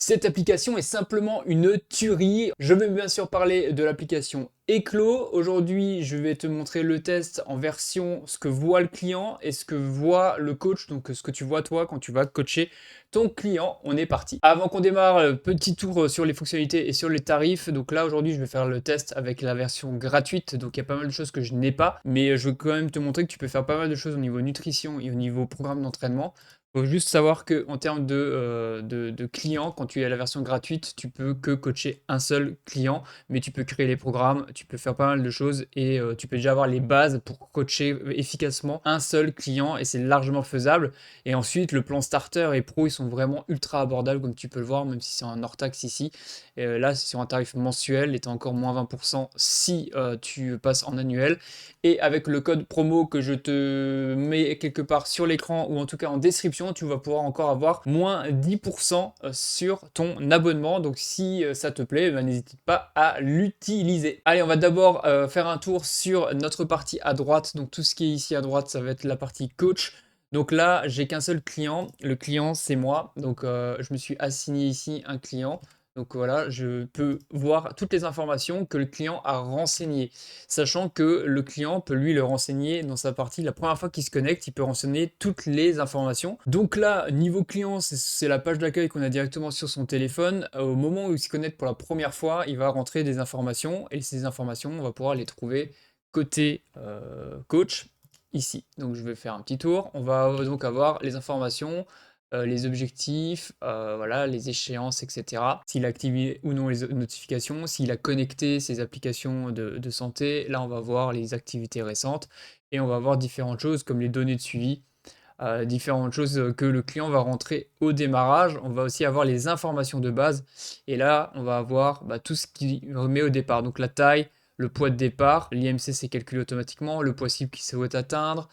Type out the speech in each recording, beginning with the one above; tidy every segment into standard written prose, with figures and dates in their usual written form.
Cette application est simplement une tuerie. Je vais bien sûr parler de l'application Éclos. Aujourd'hui, je vais te montrer le test en version ce que voit le client et ce que voit le coach, donc ce que tu vois toi quand tu vas coacher ton client. On est parti. Avant qu'on démarre, petit tour sur les fonctionnalités et sur les tarifs. Donc là, aujourd'hui, je vais faire le test avec la version gratuite. Donc il y a pas mal de choses que je n'ai pas, mais je veux quand même te montrer que tu peux faire pas mal de choses au niveau nutrition et au niveau programme d'entraînement. Faut juste savoir que en termes de clients, quand tu es à la version gratuite, tu peux que coacher un seul client, mais tu peux créer les programmes, tu peux faire pas mal de choses et tu peux déjà avoir les bases pour coacher efficacement un seul client et c'est largement faisable. Et ensuite, le plan starter et pro, ils sont vraiment ultra abordables comme tu peux le voir, même si c'est en hors taxe ici. Là, c'est sur un tarif mensuel et tu as encore moins 20% si tu passes en annuel. Et avec le code promo que je te mets quelque part sur l'écran ou en tout cas en description, tu vas pouvoir encore avoir moins 10% sur ton abonnement. Donc si ça te plaît, ben, n'hésite pas à l'utiliser. Allez, on va d'abord faire un tour sur notre partie à droite. Donc tout ce qui est ici à droite, ça va être la partie coach. Donc là, j'ai qu'un seul client. Le client, c'est moi. Donc je me suis assigné ici un client. Donc voilà, je peux voir toutes les informations que le client a renseignées, sachant que le client peut lui le renseigner dans sa partie. La première fois qu'il se connecte, il peut renseigner toutes les informations. Donc là, niveau client, c'est la page d'accueil qu'on a directement sur son téléphone. Au moment où il se connecte pour la première fois, il va rentrer des informations et ces informations, on va pouvoir les trouver côté coach ici. Donc je vais faire un petit tour. On va donc avoir les informations, les objectifs, voilà, les échéances, etc. S'il a activé ou non les notifications, s'il a connecté ses applications de santé, là on va voir les activités récentes et on va voir différentes choses comme les données de suivi, différentes choses que le client va rentrer au démarrage. On va aussi avoir les informations de base et là on va avoir tout ce qu'il remet au départ, donc la taille, le poids de départ, l'IMC c'est calculé automatiquement, le poids cible qu'il souhaite atteindre,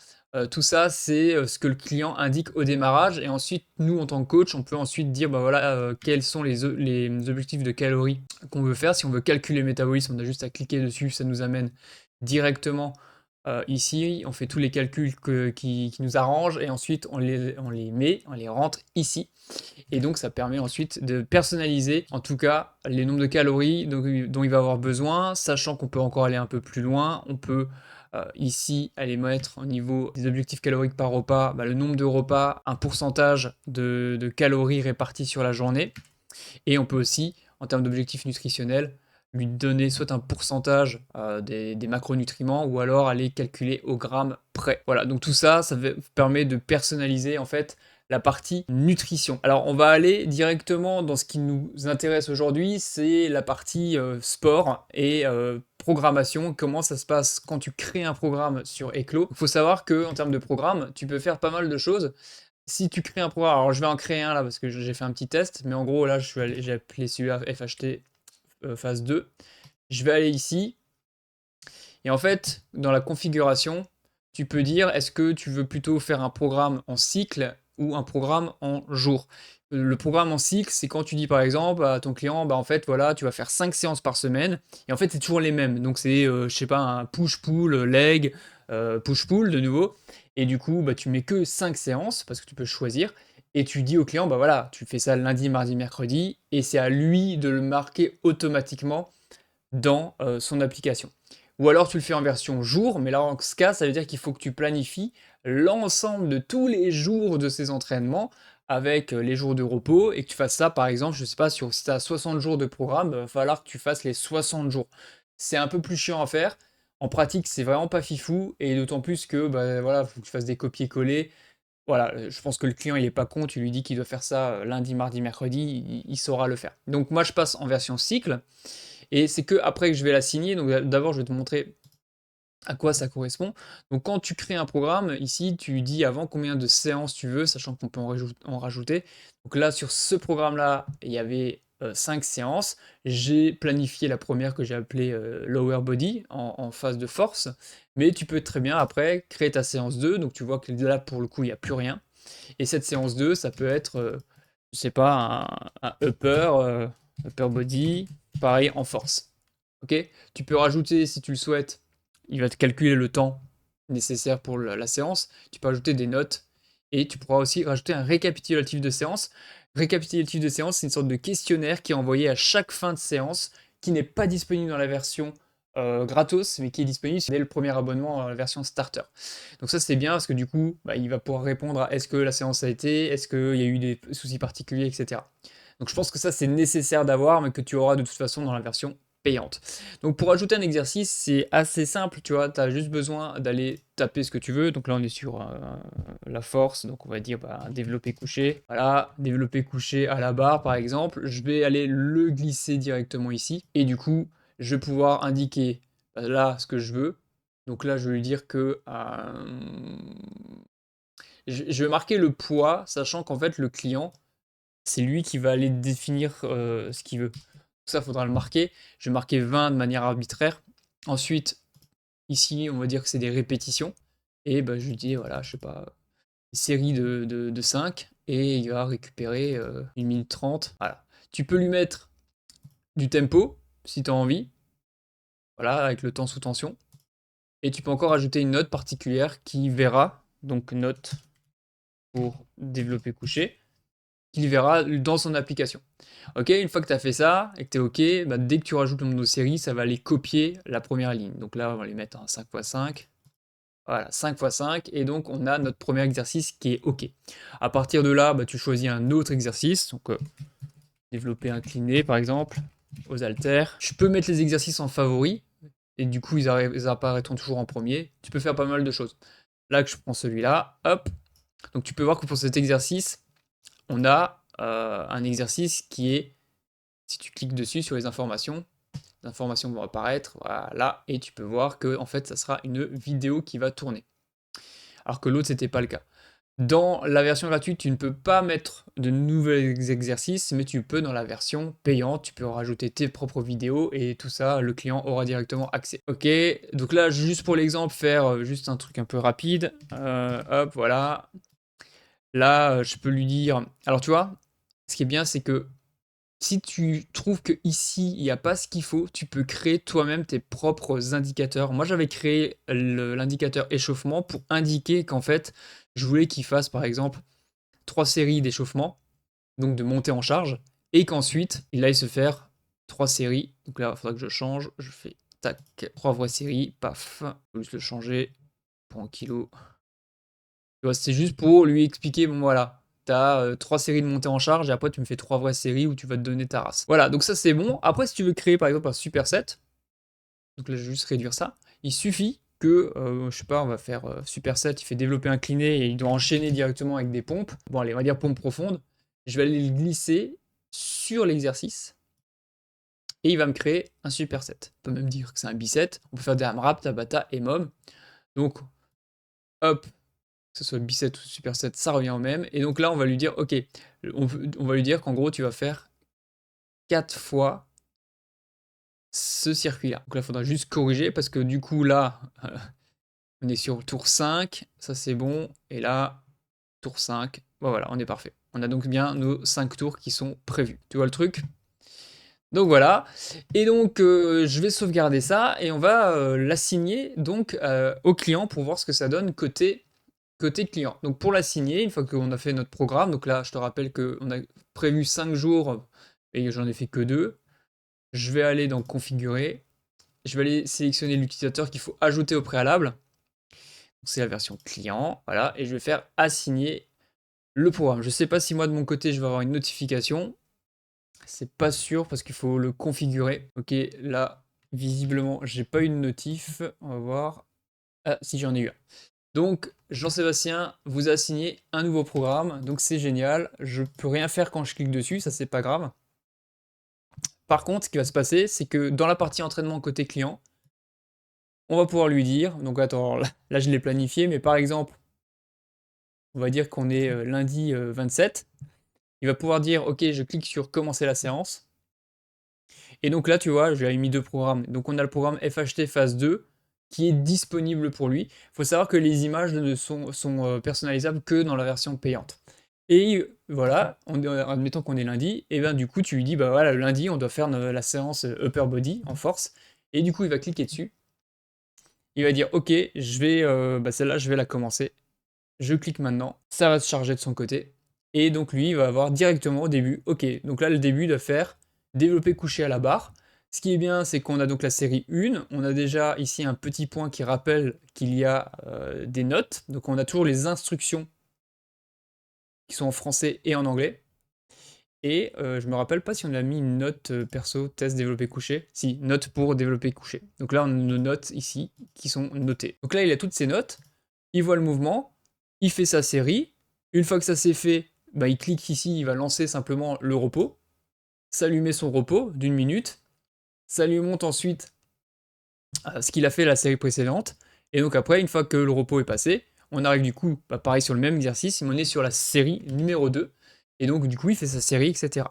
tout ça, c'est ce que le client indique au démarrage. Et ensuite, nous, en tant que coach, on peut ensuite dire voilà, quels sont les objectifs de calories qu'on veut faire. Si on veut calculer le métabolisme, on a juste à cliquer dessus, ça nous amène directement ici. On fait tous les calculs qui nous arrangent et ensuite on les met, on les rentre ici. Et donc ça permet ensuite de personnaliser, en tout cas, les nombres de calories dont il va avoir besoin, sachant qu'on peut encore aller un peu plus loin. On peut ici aller mettre au niveau des objectifs caloriques par repas, le nombre de repas, un pourcentage de calories réparties sur la journée. Et on peut aussi, en termes d'objectifs nutritionnels, lui donner soit un pourcentage des macronutriments ou alors aller calculer au gramme près. Voilà, donc tout ça, ça permet de personnaliser en fait la partie nutrition. Alors on va aller directement dans ce qui nous intéresse aujourd'hui, c'est la partie sport et programmation. Comment ça se passe quand tu crées un programme sur Éclos. Il faut savoir que en termes de programme, tu peux faire pas mal de choses. Si tu crées un programme, alors je vais en créer un là parce que j'ai fait un petit test, mais en gros là j'ai appelé celui-là FHT phase 2. Je vais aller ici et en fait dans la configuration, tu peux dire est-ce que tu veux plutôt faire un programme en cycle ou un programme en jour. Le programme en cycle, c'est quand tu dis par exemple à ton client, en fait voilà, tu vas faire 5 séances par semaine et en fait c'est toujours les mêmes. Donc c'est je sais pas un push-pull, leg, push-pull de nouveau. Et du coup, tu mets que 5 séances parce que tu peux choisir. Et tu dis au client, voilà, tu fais ça lundi, mardi, mercredi, et c'est à lui de le marquer automatiquement dans son application. Ou alors tu le fais en version jour, mais là en ce cas, ça veut dire qu'il faut que tu planifies l'ensemble de tous les jours de ces entraînements avec les jours de repos et que tu fasses ça par exemple, je sais pas, si tu as 60 jours de programme, il va falloir que tu fasses les 60 jours. C'est un peu plus chiant à faire. En pratique, c'est vraiment pas fifou et d'autant plus que voilà, faut que tu fasses des copier-coller. Voilà, je pense que le client il est pas con, tu lui dis qu'il doit faire ça lundi, mardi, mercredi, il saura le faire. Donc moi je passe en version cycle. Et c'est que après que je vais la signer, donc d'abord je vais te montrer à quoi ça correspond. Donc quand tu crées un programme, ici tu dis avant combien de séances tu veux, sachant qu'on peut en rajouter. Donc là sur ce programme-là, il y avait 5 séances. J'ai planifié la première que j'ai appelée Lower Body en phase de force. Mais tu peux très bien après créer ta séance 2. Donc tu vois que là pour le coup il n'y a plus rien. Et cette séance 2, ça peut être, je sais pas, un upper body, pareil en force. Ok. Tu peux rajouter, si tu le souhaites, il va te calculer le temps nécessaire pour la séance. Tu peux ajouter des notes et tu pourras aussi rajouter un récapitulatif de séance. Récapitulatif de séance, c'est une sorte de questionnaire qui est envoyé à chaque fin de séance, qui n'est pas disponible dans la version gratos, mais qui est disponible dès le premier abonnement dans la version starter. Donc ça c'est bien parce que du coup, bah, il va pouvoir répondre à est-ce que la séance a été, est-ce qu'il y a eu des soucis particuliers, etc. Donc je pense que ça c'est nécessaire d'avoir, mais que tu auras de toute façon dans la version payante. Donc pour ajouter un exercice, c'est assez simple, tu vois, tu as juste besoin d'aller taper ce que tu veux. Donc là on est sur la force, donc on va dire bah, développer couché. Voilà, développer couché à la barre par exemple. Je vais aller le glisser directement ici. Et du coup, je vais pouvoir indiquer bah, là ce que je veux. Donc là je vais lui dire que... je vais marquer le poids, sachant qu'en fait le client, c'est lui qui va aller définir ce qu'il veut. Ça, il faudra le marquer. Je vais marquer 20 de manière arbitraire. Ensuite, ici, on va dire que c'est des répétitions. Et bah, je lui dis, voilà, je sais pas, une série de 5. Et il va récupérer 1 minute 30. Voilà. Tu peux lui mettre du tempo, si tu as envie. Voilà, avec le temps sous tension. Et tu peux encore ajouter une note particulière qui verra, donc note pour développer couché, qu'il verra dans son application. Ok, une fois que tu as fait ça et que tu es ok, bah, dès que tu rajoutes le nombre de séries, ça va aller copier la première ligne. Donc là, on va les mettre en 5x5. Voilà, 5x5. Et donc, on a notre premier exercice qui est ok. À partir de là, bah, tu choisis un autre exercice. Donc, développer incliné, par exemple, aux haltères. Je peux mettre les exercices en favori. Et du coup, ils apparaîtront toujours en premier. Tu peux faire pas mal de choses. Là, que je prends celui-là, hop. Donc, tu peux voir que pour cet exercice, on a un exercice qui est, si tu cliques dessus sur les informations vont apparaître, voilà, et tu peux voir que en fait ça sera une vidéo qui va tourner. Alors que l'autre c'était pas le cas. Dans la version gratuite, tu ne peux pas mettre de nouveaux exercices, mais tu peux dans la version payante, tu peux rajouter tes propres vidéos et tout ça, le client aura directement accès. Ok, donc là, juste pour l'exemple, faire juste un truc un peu rapide. Hop, voilà. Là, je peux lui dire... Alors tu vois, ce qui est bien, c'est que si tu trouves que ici il n'y a pas ce qu'il faut, tu peux créer toi-même tes propres indicateurs. Moi j'avais créé l'indicateur échauffement pour indiquer qu'en fait je voulais qu'il fasse par exemple 3 séries d'échauffement, donc de montée en charge, et qu'ensuite il aille se faire 3 séries. Donc là il faudra que je change, je fais tac, 3 vraies séries, paf, je vais juste le changer pour un kilo. C'est juste pour lui expliquer, bon voilà, t'as 3 séries de montée en charge et après tu me fais 3 vraies séries où tu vas te donner ta race. Voilà, donc ça c'est bon. Après, si tu veux créer par exemple un superset, donc là je vais juste réduire ça, il suffit que, je sais pas, on va faire superset, il fait développer incliné et il doit enchaîner directement avec des pompes. Bon, allez, on va dire pompe profonde. Je vais aller le glisser sur l'exercice et il va me créer un superset. On peut même dire que c'est un bicep. On peut faire des AMRAP, Tabata et MOM. Donc, hop, que ce soit bicep ou superset, ça revient au même. Et donc là, on va lui dire, ok, on va lui dire qu'en gros, tu vas faire 4 fois ce circuit-là. Donc là, il faudra juste corriger parce que du coup, là, on est sur le tour 5, ça c'est bon. Et là, tour 5, bon, voilà, on est parfait. On a donc bien nos 5 tours qui sont prévus. Tu vois le truc? Donc voilà, et donc je vais sauvegarder ça et on va l'assigner donc au client pour voir ce que ça donne côté client. Donc pour l'assigner, une fois qu'on a fait notre programme, donc là je te rappelle qu'on a prévu 5 jours et j'en ai fait que 2, je vais aller dans configurer, je vais aller sélectionner l'utilisateur qu'il faut ajouter au préalable, c'est la version client, voilà, et je vais faire assigner le programme. Je ne sais pas si moi de mon côté je vais avoir une notification, c'est pas sûr parce qu'il faut le configurer. Ok, là visiblement j'ai pas eu de notif, on va voir. Ah si, j'en ai eu un. Donc, Jean-Sébastien vous a assigné un nouveau programme, donc c'est génial. Je peux rien faire quand je clique dessus, ça c'est pas grave. Par contre, ce qui va se passer, c'est que dans la partie entraînement côté client, on va pouvoir lui dire, donc attends, là je l'ai planifié, mais par exemple, on va dire qu'on est lundi 27, il va pouvoir dire, ok, je clique sur commencer la séance, et donc là, tu vois, j'ai mis 2 programmes. Donc on a le programme FHT phase 2, qui est disponible pour lui. Il faut savoir que les images ne sont personnalisables que dans la version payante. Et voilà, admettons qu'on est lundi, et bien du coup tu lui dis, bah voilà, le lundi on doit faire la séance upper body en force, et du coup il va cliquer dessus, il va dire ok, je vais, bah celle-là je vais la commencer, je clique maintenant, ça va se charger de son côté, Et donc lui, il va avoir directement au début, ok, donc là le début doit faire développer couché à la barre. Ce qui est bien, c'est qu'on a donc la série 1, on a déjà ici un petit point qui rappelle qu'il y a des notes, donc on a toujours les instructions qui sont en français et en anglais. Et je me rappelle pas si on a mis une note perso test développé couché. Si, note pour développer couché. Donc là, on a nos notes ici qui sont notées. Donc là, il a toutes ses notes, il voit le mouvement, il fait sa série. Une fois que ça c'est fait, bah, il clique ici, il va lancer simplement le repos. Ça lui met son repos d'une minute. Ça lui montre ensuite ce qu'il a fait la série précédente. Et donc après, une fois que le repos est passé, on arrive du coup, bah, pareil sur le même exercice, mais on est sur la série numéro 2. Et donc du coup, il fait sa série, etc.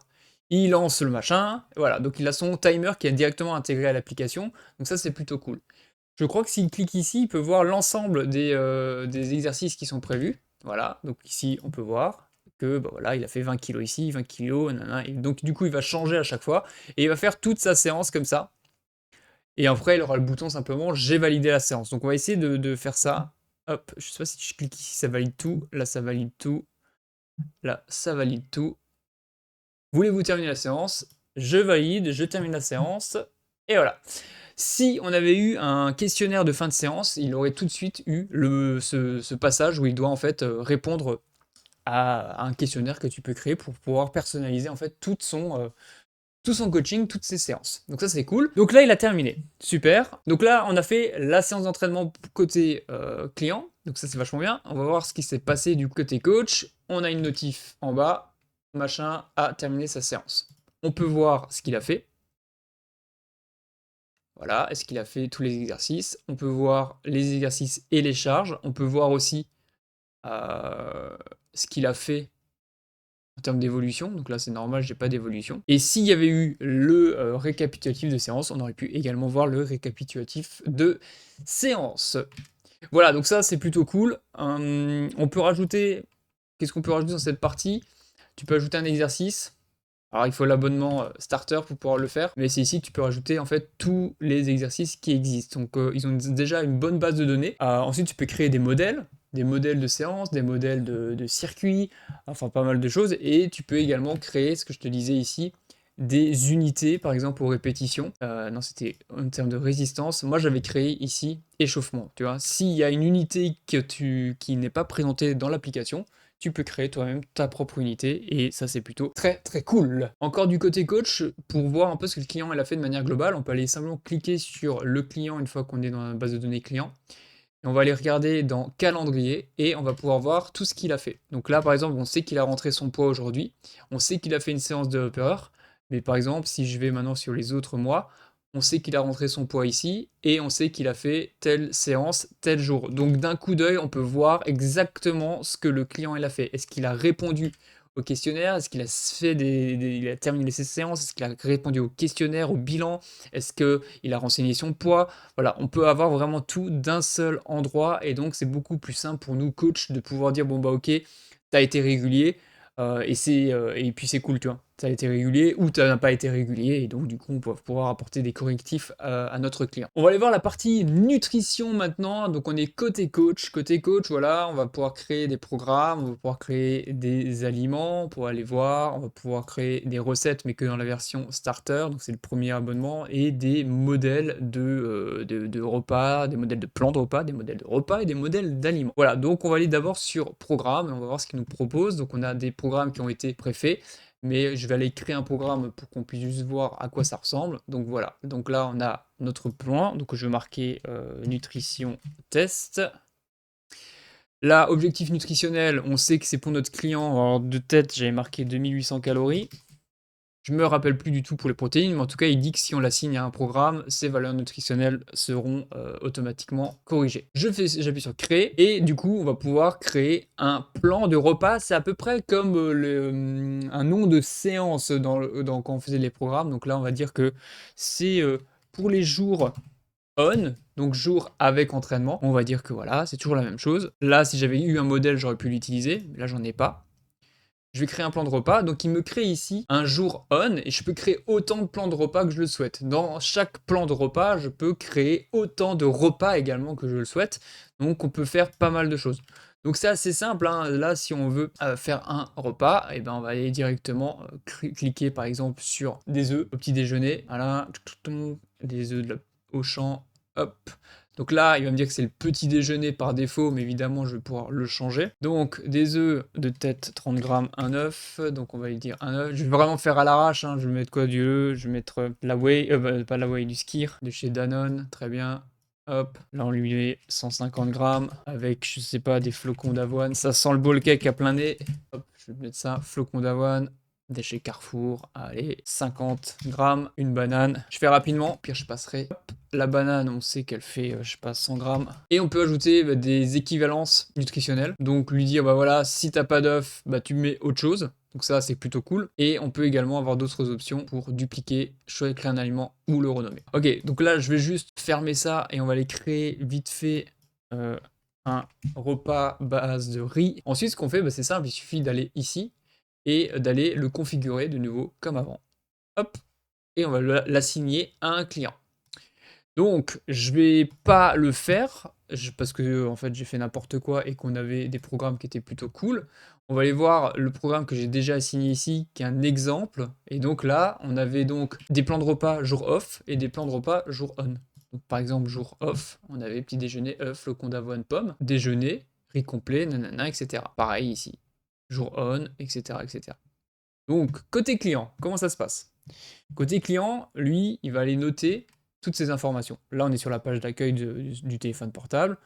Il lance le machin, voilà, donc il a son timer qui est directement intégré à l'application, donc ça c'est plutôt cool. Je crois que s'il clique ici, il peut voir l'ensemble des exercices qui sont prévus. Voilà, donc ici on peut voir que bah, voilà, il a fait 20 kg ici, 20 kg, nanana, et donc du coup il va changer à chaque fois, et il va faire toute sa séance comme ça. Et après, il aura le bouton simplement j'ai validé la séance. Donc on va essayer de faire ça. Hop, je sais pas si je clique ici, ça valide tout. Là, ça valide tout. Là, ça valide tout. Voulez-vous terminer la séance? Je valide, je termine la séance. Et voilà. Si on avait eu un questionnaire de fin de séance, il aurait tout de suite eu ce passage où il doit en fait répondre à un questionnaire que tu peux créer pour pouvoir personnaliser en fait tout son coaching, toutes ses séances. Donc ça c'est cool. Donc là il a terminé, super. Donc là on a fait la séance d'entraînement côté client, donc ça c'est vachement bien. On va voir ce qui s'est passé du côté coach. On a une notif en bas, machin a terminé sa séance. On peut voir ce qu'il a fait. Voilà, est-ce qu'il a fait tous les exercices? On peut voir les exercices et les charges. On peut voir aussi ce qu'il a fait en termes d'évolution, donc là c'est normal, j'ai pas d'évolution. Et s'il y avait eu le récapitulatif de séance, on aurait pu également voir le récapitulatif de séance. Voilà, donc ça c'est plutôt cool. On peut rajouter, qu'est-ce qu'on peut rajouter dans cette partie? Tu peux ajouter un exercice. Alors il faut l'abonnement starter pour pouvoir le faire, mais c'est ici que tu peux rajouter en fait tous les exercices qui existent. Donc ils ont déjà une bonne base de données. Ensuite tu peux créer des modèles de séances, des modèles de circuits, enfin pas mal de choses. Et tu peux également créer, ce que je te disais ici, des unités par exemple aux répétitions. Non, c'était en termes de résistance. Moi j'avais créé ici échauffement. Tu vois, s'il y a une unité qui n'est pas présentée dans l'application, tu peux créer toi-même ta propre unité et ça c'est plutôt très très cool. Encore du côté coach, pour voir un peu ce que le client il a fait de manière globale, on peut aller simplement cliquer sur le client une fois qu'on est dans la base de données client. Et on va aller regarder dans calendrier et on va pouvoir voir tout ce qu'il a fait. Donc là par exemple on sait qu'il a rentré son poids aujourd'hui, on sait qu'il a fait une séance de upper, mais par exemple si je vais maintenant sur les autres mois, on sait qu'il a rentré son poids ici, et on sait qu'il a fait telle séance, tel jour. Donc d'un coup d'œil, on peut voir exactement ce que le client il a fait. Est-ce qu'il a répondu au questionnaire? Est-ce qu'il a fait il a terminé ses séances? Est-ce qu'il a répondu au questionnaire, au bilan? Est-ce qu'il a renseigné son poids? Voilà, on peut avoir vraiment tout d'un seul endroit, et donc c'est beaucoup plus simple pour nous, coachs, de pouvoir dire, bon bah ok, t'as été régulier, et puis c'est cool, tu vois. Ça a été régulier ou ça n'a pas été régulier, et donc du coup on va pouvoir apporter des correctifs à notre client. On va aller voir la partie nutrition maintenant. Donc on est côté coach. Côté coach, voilà, on va pouvoir créer des programmes, on va pouvoir créer des aliments pour aller voir, on va pouvoir créer des recettes, mais que dans la version starter, donc c'est le premier abonnement, et des modèles de repas, des modèles de plans de repas, des modèles de repas et des modèles d'aliments. Voilà, donc on va aller d'abord sur programme, et on va voir ce qu'il nous propose. Donc on a des programmes qui ont été préfaits, mais je vais aller créer un programme pour qu'on puisse juste voir à quoi ça ressemble. Donc voilà, donc là on a notre plan, donc je vais marquer nutrition test. Là, objectif nutritionnel, on sait que c'est pour notre client. Alors de tête, j'avais marqué 2800 calories. Je me rappelle plus du tout pour les protéines, mais en tout cas, il dit que si on l'assigne à un programme, ces valeurs nutritionnelles seront automatiquement corrigées. J'appuie sur créer, et du coup, on va pouvoir créer un plan de repas. C'est à peu près comme un nom de séance quand on faisait les programmes. Donc là, on va dire que c'est pour les jours on, donc jour avec entraînement. On va dire que voilà, c'est toujours la même chose. Là, si j'avais eu un modèle, j'aurais pu l'utiliser, mais là, j'en ai pas. Je vais créer un plan de repas, donc il me crée ici un jour on, et je peux créer autant de plans de repas que je le souhaite. Dans chaque plan de repas, je peux créer autant de repas également que je le souhaite, donc on peut faire pas mal de choses. Donc c'est assez simple, hein. Là, si on veut faire un repas, et ben on va aller directement cliquer par exemple sur des œufs au petit déjeuner. Voilà, des œufs de la Auchan, hop. Donc là, il va me dire que c'est le petit déjeuner par défaut, mais évidemment, je vais pouvoir le changer. Donc, des œufs de tête, 30 grammes, un œuf. Donc, on va lui dire un œuf. Je vais vraiment faire à l'arrache, hein. Je vais mettre quoi? Du œuf, je vais mettre la whey, pas la whey, du skyr, de chez Danone, très bien. Hop, là on lui met 150 grammes avec, je sais pas, des flocons d'avoine. Ça sent le bol cake à plein nez. Hop, je vais mettre ça, flocons d'avoine, des chez Carrefour. Allez, 50 grammes, une banane. Je fais rapidement, pire je passerai. Hop, la banane, on sait qu'elle fait, je sais pas, 100 grammes. Et on peut ajouter des équivalences nutritionnelles. Donc lui dire, bah voilà, si t'as pas d'œuf, bah tu mets autre chose. Donc ça, c'est plutôt cool. Et on peut également avoir d'autres options pour dupliquer, choisir créer un aliment ou le renommer. Ok, donc là, je vais juste fermer ça et on va aller créer vite fait un repas base de riz. Ensuite, ce qu'on fait, bah, c'est simple, il suffit d'aller ici et d'aller le configurer de nouveau comme avant. Hop, et on va l'assigner à un client. Donc, je vais pas le faire, parce que en fait j'ai fait n'importe quoi et qu'on avait des programmes qui étaient plutôt cool. On va aller voir le programme que j'ai déjà assigné ici, qui est un exemple. Et donc là, on avait donc des plans de repas jour off et des plans de repas jour on. Donc par exemple, jour off, on avait petit déjeuner, œuf, flocon d'avoine, pomme. Déjeuner, riz complet, nanana, etc. Pareil ici. Jour on, etc., etc. Donc, côté client, comment ça se passe? Côté client, lui, il va aller noter toutes ces informations. Là, on est sur la page d'accueil du téléphone portable.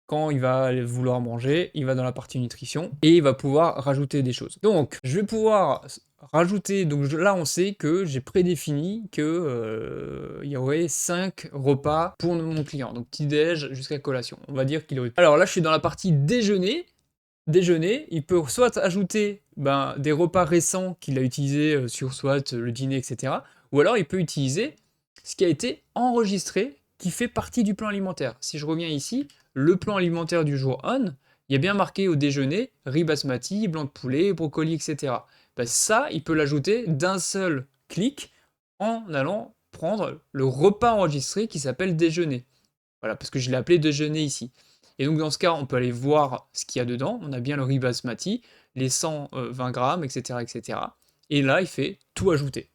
Quand il va vouloir manger, il va dans la partie nutrition et il va pouvoir rajouter des choses. Donc, je vais pouvoir rajouter, donc là on sait que j'ai prédéfini que il y aurait 5 repas pour mon client, donc petit-déj jusqu'à collation. On va dire qu'il aurait... Alors là, je suis dans la partie déjeuner, il peut soit ajouter des repas récents qu'il a utilisés sur soit le dîner, etc. Ou alors il peut utiliser ce qui a été enregistré, qui fait partie du plan alimentaire. Si je reviens ici, le plan alimentaire du jour on, il y a bien marqué au déjeuner, riz basmati, blanc de poulet, brocoli, etc. Ça, il peut l'ajouter d'un seul clic en allant prendre le repas enregistré qui s'appelle déjeuner. Voilà, parce que je l'ai appelé déjeuner ici. Et donc dans ce cas, on peut aller voir ce qu'il y a dedans. On a bien le riz basmati, les 120 grammes, etc., etc. Et là, il fait tout ajouter.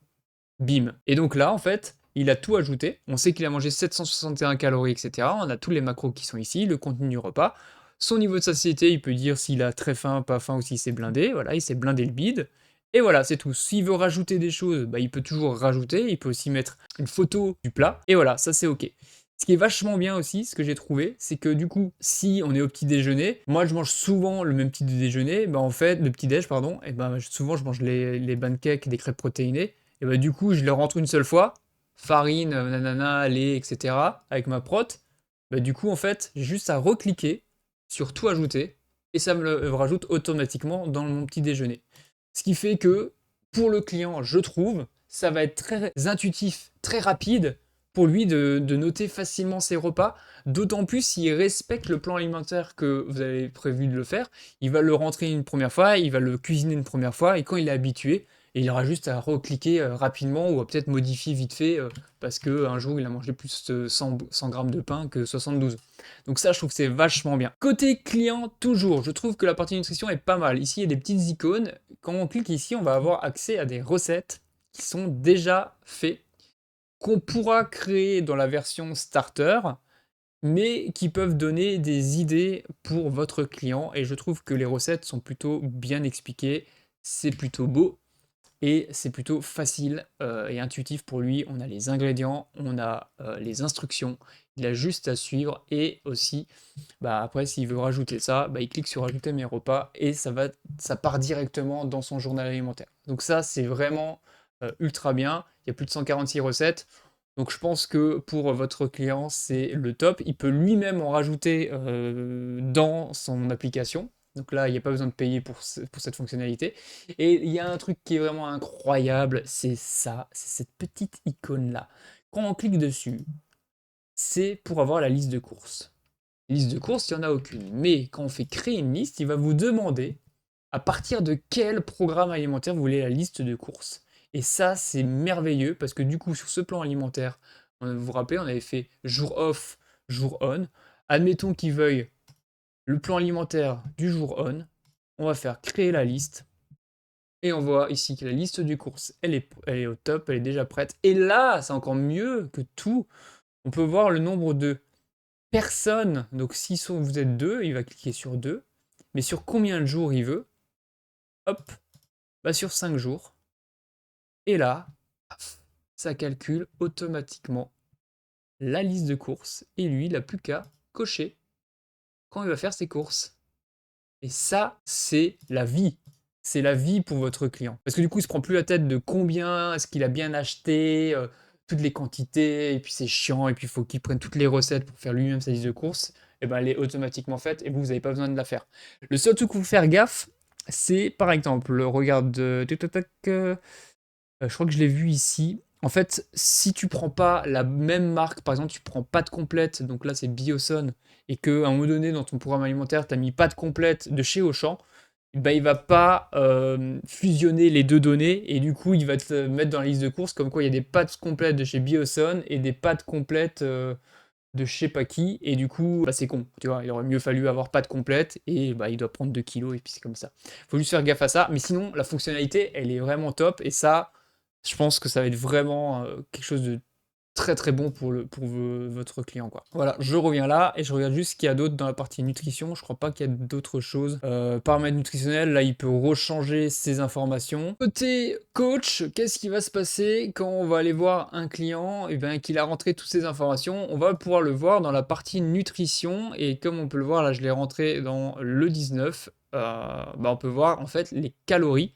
Bim. Et donc là, en fait, il a tout ajouté. On sait qu'il a mangé 761 calories, etc. On a tous les macros qui sont ici, le contenu du repas. Son niveau de satiété, il peut dire s'il a très faim, pas faim ou s'il s'est blindé. Voilà, il s'est blindé le bide. Et voilà, c'est tout. S'il veut rajouter des choses, il peut toujours rajouter. Il peut aussi mettre une photo du plat. Et voilà, ça c'est OK. Ce qui est vachement bien aussi, ce que j'ai trouvé, c'est que du coup, si on est au petit déjeuner, moi je mange souvent le même petit déjeuner, en fait, le petit déj, pardon, et souvent je mange les pancakes et des crêpes protéinées, et du coup, je les rentre une seule fois, farine, nanana, lait, etc., avec ma prot. Du coup, en fait, j'ai juste à recliquer sur tout ajouter, et ça me le rajoute automatiquement dans mon petit déjeuner. Ce qui fait que, pour le client, je trouve, ça va être très intuitif, très rapide, pour lui de noter facilement ses repas, d'autant plus s'il respecte le plan alimentaire que vous avez prévu de le faire. Il va le rentrer une première fois, il va le cuisiner une première fois, et quand il est habitué, il aura juste à recliquer rapidement ou à peut-être modifier vite fait parce qu'un jour il a mangé plus de 100 grammes de pain que 72. Donc ça, je trouve que c'est vachement bien. Côté client, toujours, je trouve que la partie nutrition est pas mal. Ici, il y a des petites icônes. Quand on clique ici, on va avoir accès à des recettes qui sont déjà faites, qu'on pourra créer dans la version starter, mais qui peuvent donner des idées pour votre client. Et je trouve que les recettes sont plutôt bien expliquées, c'est plutôt beau, et c'est plutôt facile et intuitif pour lui. On a les ingrédients, on a les instructions, il a juste à suivre, et aussi, après, s'il veut rajouter ça, il clique sur ajouter mes repas, et ça part directement dans son journal alimentaire. Donc ça, c'est vraiment ultra bien. Il y a plus de 146 recettes. Donc je pense que pour votre client, c'est le top. Il peut lui-même en rajouter dans son application. Donc là, il n'y a pas besoin de payer pour cette fonctionnalité. Et il y a un truc qui est vraiment incroyable, c'est ça, c'est cette petite icône-là. Quand on clique dessus, c'est pour avoir la liste de courses. Liste de courses, il n'y en a aucune. Mais quand on fait créer une liste, il va vous demander à partir de quel programme alimentaire vous voulez la liste de courses. Et ça, c'est merveilleux parce que du coup, sur ce plan alimentaire, vous vous rappelez, on avait fait jour off, jour on. Admettons qu'il veuille le plan alimentaire du jour on. On va faire créer la liste. Et on voit ici que la liste du course, elle est au top, elle est déjà prête. Et là, c'est encore mieux que tout. On peut voir le nombre de personnes. Donc si vous êtes deux, il va cliquer sur 2. Mais sur combien de jours il veut? Hop, bah sur 5 jours. Et là, paf, ça calcule automatiquement la liste de courses. Et lui, il n'a plus qu'à cocher quand il va faire ses courses. Et ça, c'est la vie. C'est la vie pour votre client. Parce que du coup, il se prend plus la tête de combien est-ce qu'il a bien acheté, toutes les quantités, et puis c'est chiant, et puis il faut qu'il prenne toutes les recettes pour faire lui-même sa liste de courses. Et ben, elle est automatiquement faite, et vous n'avez pas besoin de la faire. Le seul truc qu'il faut faire gaffe, c'est par exemple, regarde, je crois que je l'ai vu ici. En fait, si tu prends pas la même marque, par exemple, tu prends pâte complète, donc là c'est Bioson, et que à un moment donné dans ton programme alimentaire, tu as mis pâte complète de chez Auchan, bah, il va pas fusionner les deux données, et du coup il va te mettre dans la liste de courses comme quoi il y a des pâtes complètes de chez Bioson et des pâtes complètes de je sais pas qui, et du coup bah, c'est con, tu vois, il aurait mieux fallu avoir pâte complète, et bah, il doit prendre 2 kilos, et puis c'est comme ça. Faut juste faire gaffe à ça, mais sinon la fonctionnalité elle est vraiment top, et ça je pense que ça va être vraiment quelque chose de très très bon pour votre client, quoi. Voilà, je reviens là et je regarde juste ce qu'il y a d'autre dans la partie nutrition. Je crois pas qu'il y a d'autres choses. Paramètres nutritionnels, là il peut rechanger ses informations. Côté coach, qu'est-ce qui va se passer quand on va aller voir un client et bien qu'il a rentré toutes ces informations? On va pouvoir le voir dans la partie nutrition, et comme on peut le voir là, je l'ai rentré dans le 19. Bah, on peut voir en fait les calories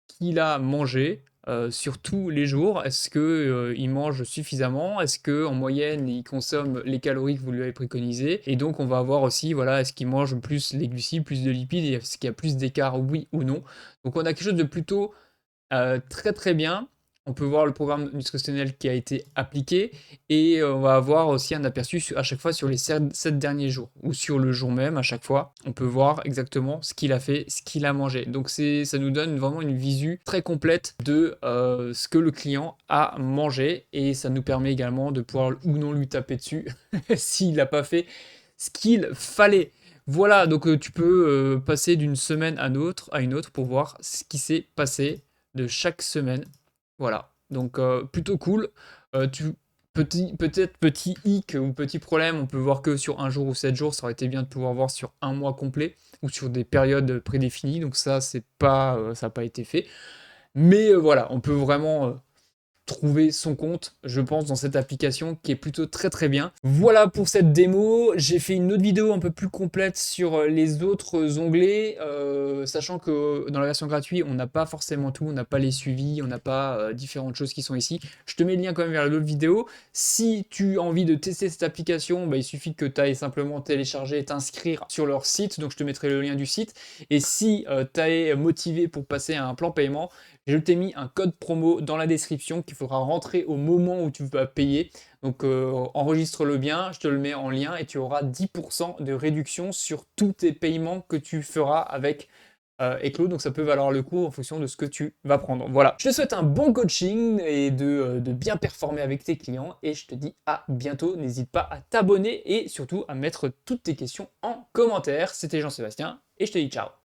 qu'il a mangé sur tous les jours. Est-ce que il mange suffisamment? Est-ce que en moyenne il consomme les calories que vous lui avez préconisées? Et donc on va voir aussi, voilà, est-ce qu'il mange plus les glucides, plus de lipides, et est-ce qu'il y a plus d'écart, oui ou non? Donc on a quelque chose de plutôt très très bien. On peut voir le programme nutritionnel qui a été appliqué, et on va avoir aussi un aperçu à chaque fois sur les 7 derniers jours, ou sur le jour même à chaque fois. On peut voir exactement ce qu'il a fait, ce qu'il a mangé. Donc ça nous donne vraiment une visu très complète de ce que le client a mangé, et ça nous permet également de pouvoir ou non lui taper dessus s'il n'a pas fait ce qu'il fallait. Voilà, donc tu peux passer d'une semaine à une autre pour voir ce qui s'est passé de chaque semaine. Voilà, donc plutôt cool. Peut-être petit hic ou petit problème, on peut voir que sur un jour ou 7 jours, ça aurait été bien de pouvoir voir sur un mois complet ou sur des périodes prédéfinies, donc ça, c'est pas, ça n'a pas été fait. Mais voilà, on peut vraiment trouver son compte, je pense, dans cette application qui est plutôt très très bien. Voilà pour cette démo. J'ai fait une autre vidéo un peu plus complète sur les autres onglets, sachant que dans la version gratuite, on n'a pas forcément tout, on n'a pas les suivis, on n'a pas différentes choses qui sont ici. Je te mets le lien quand même vers l'autre vidéo. Si tu as envie de tester cette application, bah, il suffit que tu ailles simplement télécharger et t'inscrire sur leur site, donc je te mettrai le lien du site. Et si tu es motivé pour passer à un plan paiement, je t'ai mis un code promo dans la description qu'il faudra rentrer au moment où tu vas payer. Donc enregistre-le bien, je te le mets en lien, et tu auras 10% de réduction sur tous tes paiements que tu feras avec Eclo. Donc ça peut valoir le coup en fonction de ce que tu vas prendre. Voilà, je te souhaite un bon coaching et de bien performer avec tes clients. Et je te dis à bientôt. N'hésite pas à t'abonner et surtout à mettre toutes tes questions en commentaire. C'était Jean-Sébastien et je te dis ciao.